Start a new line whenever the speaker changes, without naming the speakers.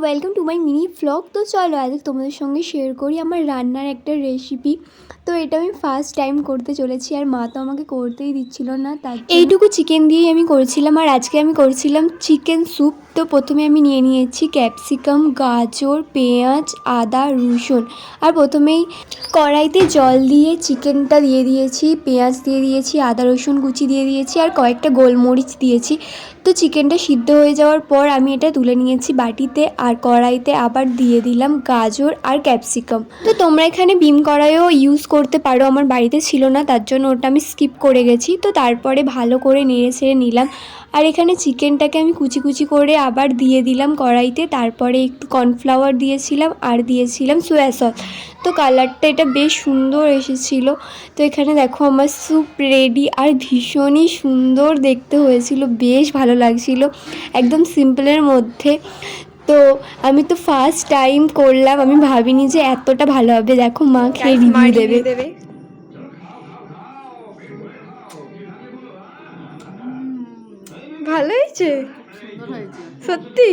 Welcome to my mini vlog. তো চলো আজ তোমাদের সঙ্গে শেয়ার করি আমার রান্নার একটা রেসিপি। তো এটা আমি ফার্স্ট টাইম করতে চলেছি, আর মা তো আমাকে করতেই দিচ্ছিল না, তার এইটুকু চিকেন দিয়েই আমি করেছিলাম। আর আজকে আমি করেছিলাম চিকেন স্যুপ। তো প্রথমে আমি নিয়ে নিয়েছি ক্যাপসিকাম, গাজর, পেঁয়াজ, আদা, রসুন। আর প্রথমেই কড়াইতে জল দিয়ে চিকেনটা দিয়ে দিয়েছি, পেঁয়াজ দিয়ে দিয়েছি, আদা রসুন কুচি দিয়ে দিয়েছি, আর কয়েকটা গোলমরিচ দিয়েছি। তো চিকেনটা সিদ্ধ হয়ে যাওয়ার পর আমি এটা তুলে নিয়েছি বাটিতে, আর কড়াইতে আবার দিয়ে দিলাম গাজর আর ক্যাপসিকাম। তো তোমরা এখানে বিম কড়াইও ইউজ করতে পারো, আমার বাড়িতে ছিল না তার জন্য ওটা আমি স্কিপ করে গেছি। তো তারপরে ভালো করে নেড়ে ছেড়ে নিলাম। আর এখানে চিকেনটাকে আমি কুচি কুচি করে আবার দিয়ে দিলাম কড়াইতে। তারপরে একটু কর্নফ্লাওয়ার দিয়েছিলাম আর দিয়েছিলাম সোয়া সস। তো কালারটা এটা বেশ সুন্দর এসেছিল। তো এখানে দেখো আমার স্যুপ রেডি, আর ভীষণই সুন্দর দেখতে হয়েছিল, বেশ ভালো লাগছিল, একদম সিম্পলের মধ্যে। তো আমি তো ফার্স্ট টাইম করলাম, আমি ভাবিনি যে এতটা ভালো হবে। দেখো মা খেয়ে রিভিউ দেবে।
ভালো হয়েছে সত্যি।